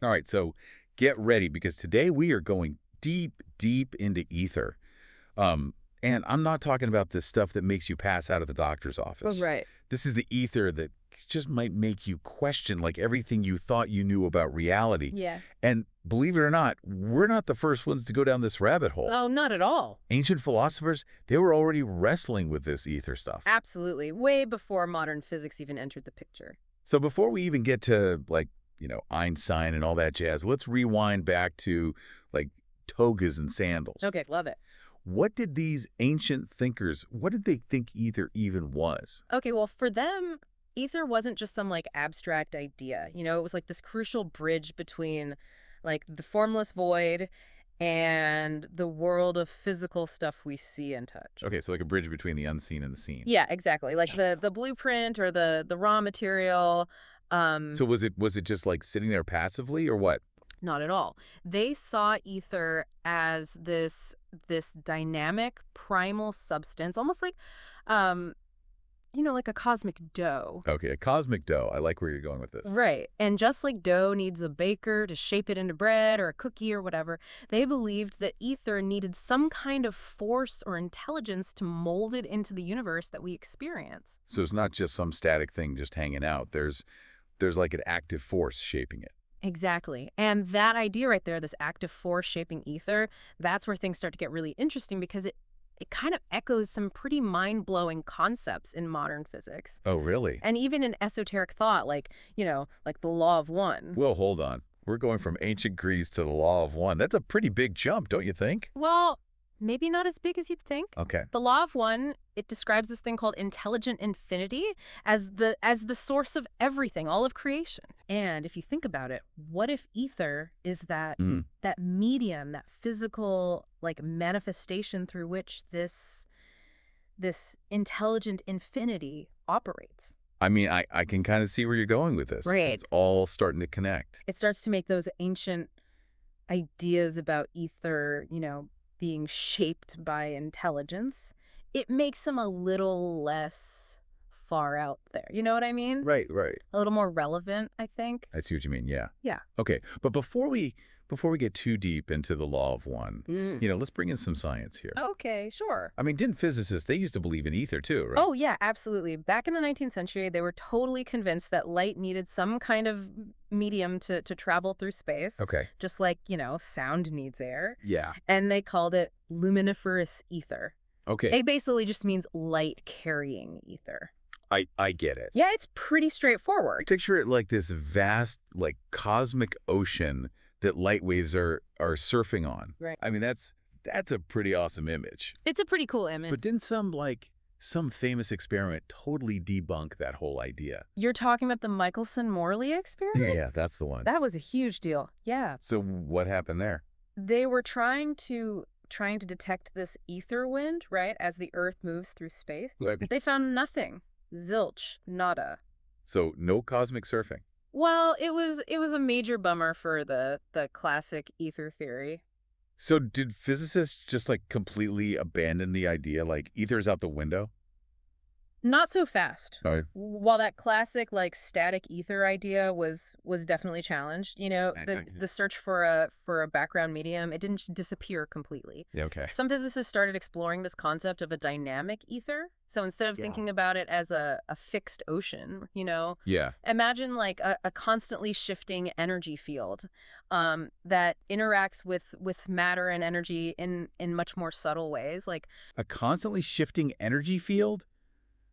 All right, so get ready because today we are going deep, deep into ether. And I'm not talking about this stuff that makes you pass out of the doctor's Oh, office. right. This is the ether that just might make you question like everything you thought you knew about reality. Yeah. And believe it or not, we're not the first ones to go down this rabbit hole. Oh, not at all. Ancient philosophers, they were already wrestling with this ether stuff. Absolutely. Way before modern physics even entered the picture. So before we even get to Einstein and all that jazz, let's rewind back to like togas and sandals. Okay, love it. What did these ancient thinkers, what did they think ether even was? Okay, well, for them, ether wasn't just some like abstract idea. It was like this crucial bridge between like the formless void and the world of physical stuff we see and touch. Okay, so like a bridge between the unseen and the seen. Yeah, exactly. Like the blueprint or the raw material. So was it just like sitting there passively or what? Not at all. They saw ether as this dynamic primal substance, almost like um like a cosmic dough. Okay, a cosmic dough. I like where you're going with this. Right. And just like dough needs a baker to shape it into bread or a cookie or whatever, they believed that ether needed some kind of force or intelligence to mold it into the universe that we experience. So it's not just some static thing just hanging out. There's like an active force shaping it. Exactly. And that idea right there, this active force shaping ether, that's where things start to get really interesting because it kind of echoes some pretty mind-blowing concepts in modern physics. Oh, really? And even in esoteric thought, like the law of one. Well, hold on. We're going from ancient Greece to the law of one. That's a pretty big jump, don't you think? Well, maybe not as big as you'd think. Okay. The law of one, it describes this thing called intelligent infinity as the source of everything, all of creation. And if you think about it, what if ether is that that medium, that physical like manifestation through which this intelligent infinity operates? I mean, I can kind of see where you're going with this. Right. It's all starting to connect. It starts to make those ancient ideas about ether, being shaped by intelligence, it makes them a little less far out there. You know what I mean? Right, right. A little more relevant, I think. I see what you mean, yeah. Yeah. Okay, but before we get too deep into the law of one, let's bring in some science here. Okay, sure. I mean, didn't physicists, they used to believe in ether too, right? Oh, yeah, absolutely. Back in the 19th century, they were totally convinced that light needed some kind of medium to travel through space. Okay. Just like, sound needs air. Yeah. And they called it luminiferous ether. Okay. It basically just means light-carrying ether. I get it. Yeah, it's pretty straightforward. Picture it like this vast, like cosmic ocean that light waves are surfing on. Right. I mean, that's a pretty awesome image. It's a pretty cool image. But didn't some famous experiment totally debunk that whole idea? You're talking about the Michelson-Morley experiment? Yeah, that's the one. That was a huge deal. Yeah. So what happened there? They were trying to detect this ether wind, right, as the Earth moves through space. Right. They found nothing. Zilch. Nada. So no cosmic surfing. Well, it was a major bummer for the classic ether theory. So did physicists just like completely abandon the idea, like ether's out the window? Not so fast. Right. While that classic like static ether idea was definitely challenged, the search for a background medium, it didn't just disappear completely. Yeah, okay. Some physicists started exploring this concept of a dynamic ether. So instead of thinking about it as a fixed ocean, Yeah. imagine like a constantly shifting energy field that interacts with matter and energy in much more subtle ways. Like A constantly shifting energy field?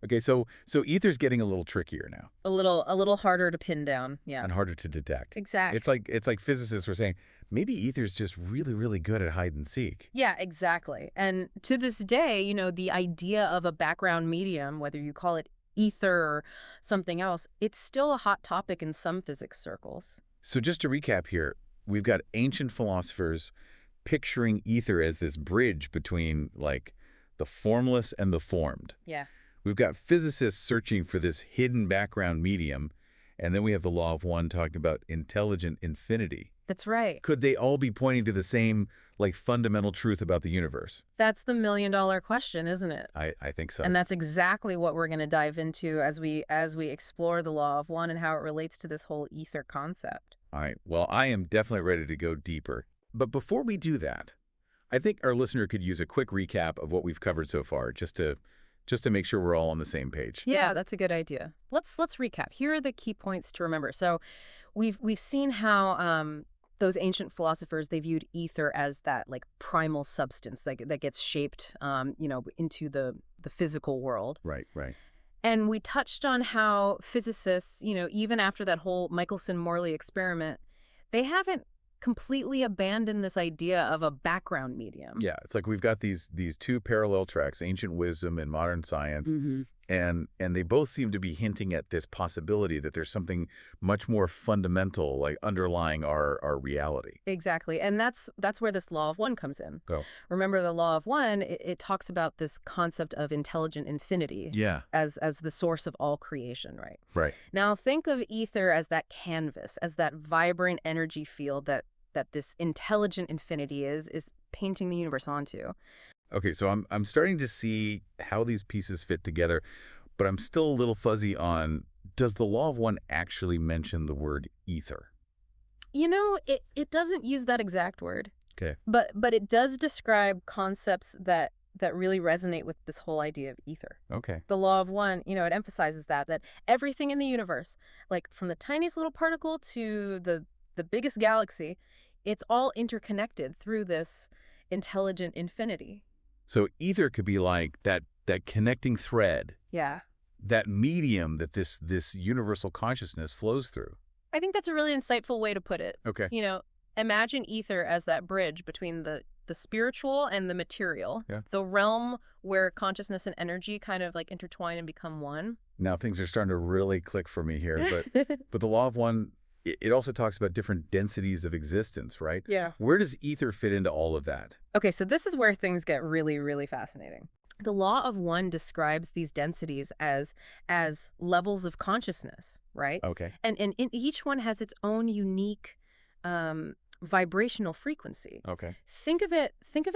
Okay, so ether's getting a little trickier now a little harder to pin down. Yeah. and harder to detect. Exactly. It's like physicists were saying, maybe ether's just really, really good at hide and seek. Yeah, exactly. And to this day, the idea of a background medium, whether you call it ether or something else, it's still a hot topic in some physics circles. So just to recap here, we've got ancient philosophers picturing ether as this bridge between like the formless and the formed. Yeah. We've got physicists searching for this hidden background medium, and then we have the law of one talking about intelligent infinity. That's right. Could they all be pointing to the same, like, fundamental truth about the universe? That's the million-dollar question, isn't it? I think so. And that's exactly what we're going to dive into as we explore the law of one and how it relates to this whole ether concept. All right. Well, I am definitely ready to go deeper. But before we do that, I think our listener could use a quick recap of what we've covered so far, just to make sure we're all on the same page. Yeah, that's a good idea. Let's recap. Here are the key points to remember. So we've seen how those ancient philosophers, they viewed ether as that like primal substance that gets shaped into the physical world. Right, right. And we touched on how physicists, even after that whole Michelson-Morley experiment, they haven't completely abandoned this idea of a background medium. Yeah, it's like we've got these two parallel tracks, ancient wisdom and modern science, and they both seem to be hinting at this possibility that there's something much more fundamental, like underlying our reality. Exactly. And that's where this law of one comes in. Go. Remember the law of one, it talks about this concept of intelligent infinity Yeah. as the source of all creation, right? Right. Now think of ether as that canvas, as that vibrant energy field that this intelligent infinity is painting the universe onto. Okay, so I'm starting to see how these pieces fit together, but I'm still a little fuzzy on, does the law of one actually mention the word ether? It doesn't use that exact word. Okay. But it does describe concepts that really resonate with this whole idea of ether. Okay. The law of one, it emphasizes that everything in the universe, like from the tiniest little particle to the biggest galaxy, it's all interconnected through this intelligent infinity. So ether could be like that connecting thread, Yeah. that medium that this universal consciousness flows through. I think that's a really insightful way to put it. Okay. Imagine ether as that bridge between the spiritual and the material, Yeah. the realm where consciousness and energy kind of like intertwine and become one. Now things are starting to really click for me here, but the law of one, it also talks about different densities of existence, right? Yeah. Where does ether fit into all of that? Okay, so this is where things get really, really fascinating. The law of one describes these densities as levels of consciousness, right? Okay. And each one has its own unique vibrational frequency. Okay. Think of it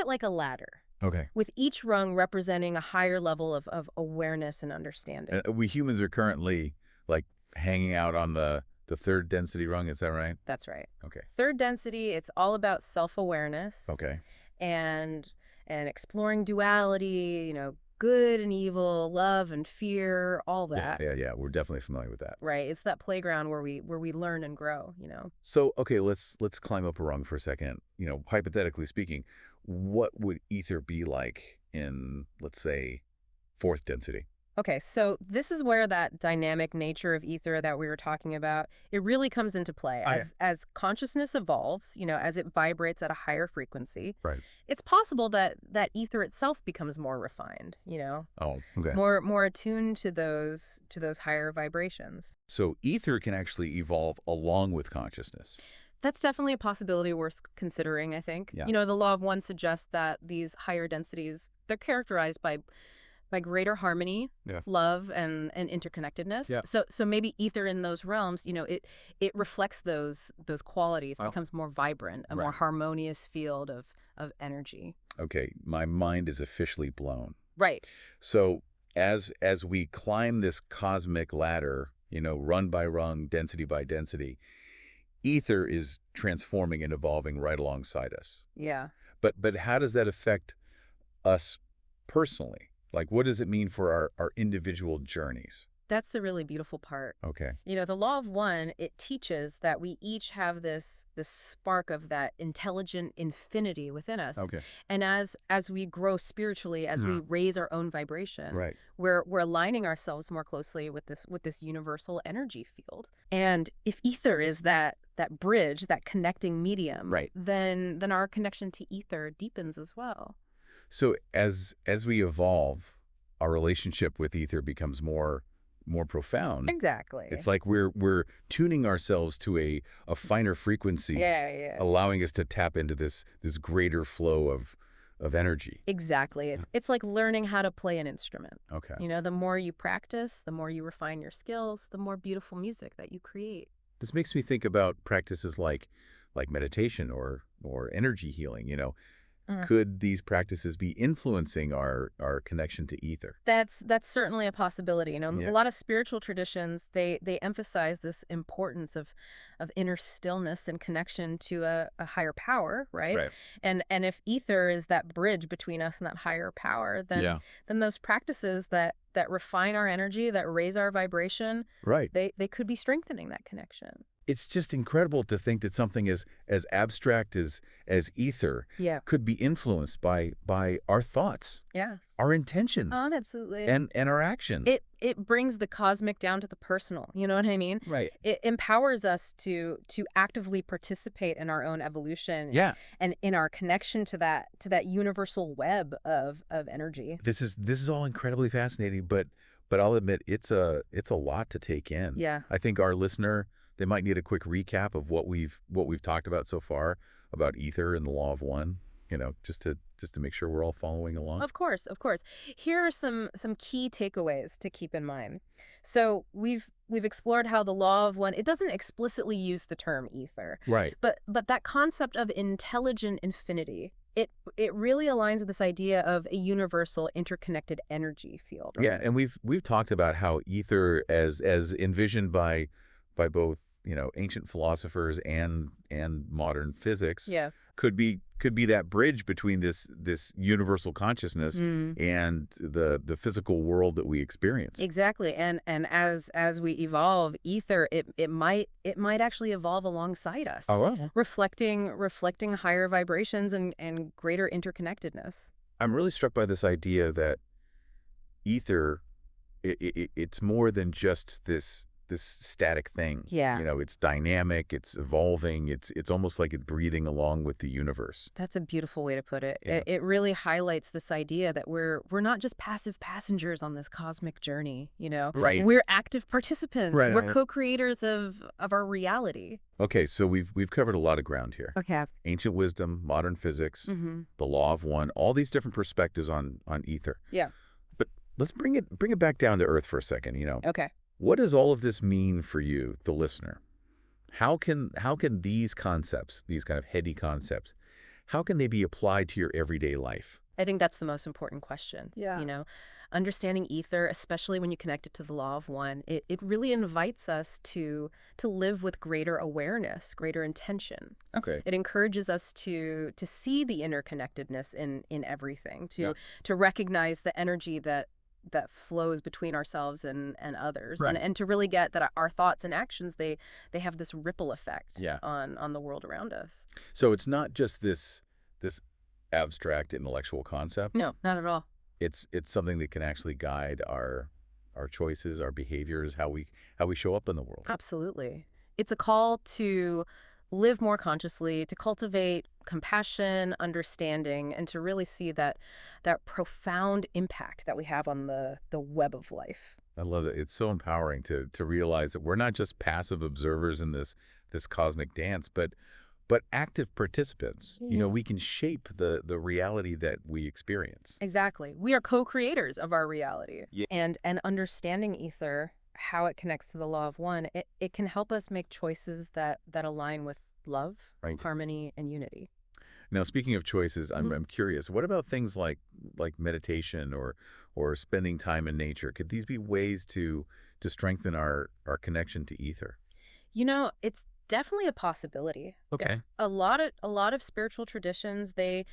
like a ladder, Okay. with each rung representing a higher level of awareness and understanding. We humans are currently like hanging out on the third density rung, is that right? That's right. Okay. Third density, it's all about self-awareness. Okay. And exploring duality, good and evil, love and fear, all that. Yeah. We're definitely familiar with that. Right. It's that playground where we learn and grow, So, okay, let's climb up a rung for a second. Hypothetically speaking, what would ether be like in, let's say, fourth density? Okay, so this is where that dynamic nature of ether that we were talking about, it really comes into play. As consciousness evolves, as it vibrates at a higher frequency, Right. it's possible that ether itself becomes more refined, Oh, okay. more attuned to those higher vibrations. So ether can actually evolve along with consciousness. That's definitely a possibility worth considering, I think. Yeah. The law of one suggests that these higher densities, they're characterized by greater harmony, Yeah. love, and interconnectedness. Yeah. So maybe ether in those realms, it reflects those qualities, Wow. becomes more vibrant, a Right. more harmonious field of energy. Okay, my mind is officially blown. Right. So as we climb this cosmic ladder, rung by rung, density by density, ether is transforming and evolving right alongside us. Yeah. But how does that affect us personally? Like, what does it mean for our individual journeys? That's the really beautiful part. Okay. The law of one, it teaches that we each have this spark of that intelligent infinity within us. Okay. And as we grow spiritually, as we raise our own vibration, Right. we're aligning ourselves more closely with this universal energy field. And if ether is that bridge, that connecting medium, Right. then our connection to ether deepens as well. So as we evolve, our relationship with ether becomes more profound. Exactly. It's like we're tuning ourselves to a finer frequency, Yeah. allowing us to tap into this greater flow of energy. Exactly. It's like learning how to play an instrument. Okay. The more you practice, the more you refine your skills, the more beautiful music that you create. This makes me think about practices like meditation or energy healing, could these practices be influencing our connection to ether? That's certainly a possibility. You know, Yeah. a lot of spiritual traditions, they emphasize this importance of inner stillness and connection to a higher power, right? Right. And if ether is that bridge between us and that higher power, Yeah. then those practices that refine our energy, that raise our vibration, Right. they could be strengthening that connection. It's just incredible to think that something as abstract as ether Yeah. could be influenced by our thoughts, Yeah. our Oh, intentions, absolutely. and our action. It brings the cosmic down to the personal. You know what I mean? Right. It empowers us to actively participate in our own evolution Yeah. and in our connection to that universal web of energy. This is all incredibly fascinating, but I'll admit it's a lot to take in. Yeah. I think our listener, they might need a quick recap of what we've talked about so far about ether and the law of one, just to make sure we're all following along. Of course, of course. Here are some key takeaways to keep in mind. So we've explored how the law of one, it doesn't explicitly use the term ether, Right. but that concept of intelligent infinity, it really aligns with this idea of a universal interconnected energy field. Right? Yeah, and we've talked about how ether as envisioned by both, ancient philosophers and modern physics Yeah. could be that bridge between this universal consciousness and the physical world that we experience. Exactly. And as we evolve, ether, it might actually evolve alongside us, Oh, well. reflecting higher vibrations and greater interconnectedness. I'm really struck by this idea that ether, it's more than just this static thing. Yeah. It's dynamic, it's evolving, it's almost like it's breathing along with the universe. That's a beautiful way to put it. Yeah. It really highlights this idea that we're not just passive passengers on this cosmic journey, Right. We're active participants. Right. We're co-creators of our reality. Okay, so we've covered a lot of ground here. Okay. Ancient wisdom, modern physics, Mm-hmm. the law of one, all these different perspectives on ether. Yeah. But let's bring it back down to earth for a second, Okay. What does all of this mean for you, the listener? How can these concepts, these kind of heady concepts, how can they be applied to your everyday life? I think that's the most important question. Yeah. Understanding ether, especially when you connect it to the law of one, it really invites us to live with greater awareness, greater intention. Okay. It encourages us to see the interconnectedness in everything, Yeah. to recognize the energy that flows between ourselves and others, Right. and to really get that our thoughts and actions, they have this ripple effect Yeah. on the world around us. So it's not just this abstract intellectual concept. No, not at all. It's something that can actually guide our choices, our behaviors, how we show up in the world. Absolutely. It's a call to live more consciously, to cultivate compassion, understanding, and to really see that profound impact that we have on the web of life. I love it. It's so empowering to realize that we're not just passive observers in this cosmic dance, but active participants. Yeah. We can shape the reality that we experience. Exactly. We are co-creators of our reality. Yeah. And understanding ether, how it connects to the law of one, it can help us make choices that align with love, Right. harmony, and unity. Now, speaking of choices, I'm curious. What about things like meditation or spending time in nature? Could these be ways to strengthen our connection to ether? It's definitely a possibility. Okay. A lot of spiritual traditions, they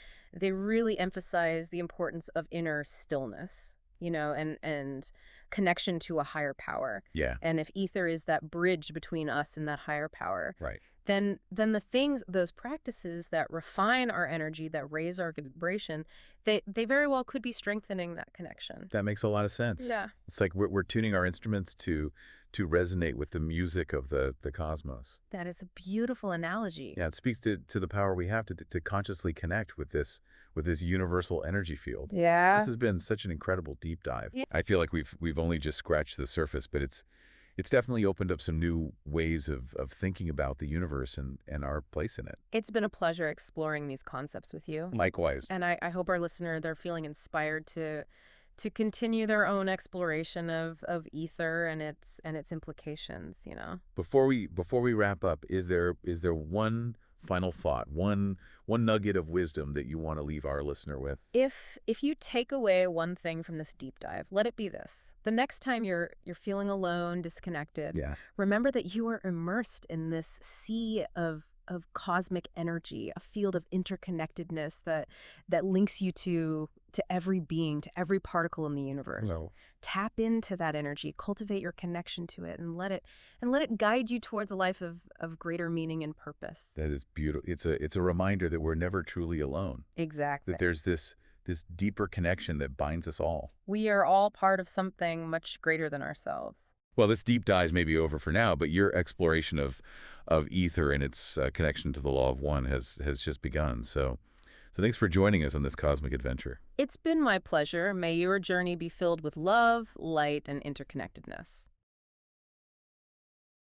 really emphasize the importance of inner stillness, and connection to a higher power. Yeah. And if ether is that bridge between us and that higher power, Right. then those practices that refine our energy, that raise our vibration, they very well could be strengthening that connection. That makes a lot of sense. Yeah. It's like we're tuning our instruments to resonate with the music of the cosmos. That is a beautiful analogy. Yeah, it speaks to the power we have to consciously connect with this universal energy field. Yeah. This has been such an incredible deep dive. Yeah. I feel like we've only just scratched the surface, but it's definitely opened up some new ways of thinking about the universe and our place in it. It's been a pleasure exploring these concepts with you. Likewise. And I hope our listener, they're feeling inspired to continue their own exploration of ether and its implications, Before we wrap up, is there one final thought, one nugget of wisdom that you want to leave our listener with? If you take away one thing from this deep dive, let it be this. The next time you're feeling alone, disconnected, Yeah. remember that you are immersed in this sea of cosmic energy, a field of interconnectedness that links you to every being, to every particle in the universe. Well, Tap into that energy, cultivate your connection to it, and let it guide you towards a life of greater meaning and purpose. that is beautiful. It's a reminder that we're never truly alone, Exactly. that there's this deeper connection that binds us all. We are all part of something much greater than ourselves. Well, this deep dive may be over for now, but your exploration of ether and its connection to the law of one has just begun. So thanks for joining us on this cosmic adventure. It's been my pleasure. May your journey be filled with love, light, and interconnectedness.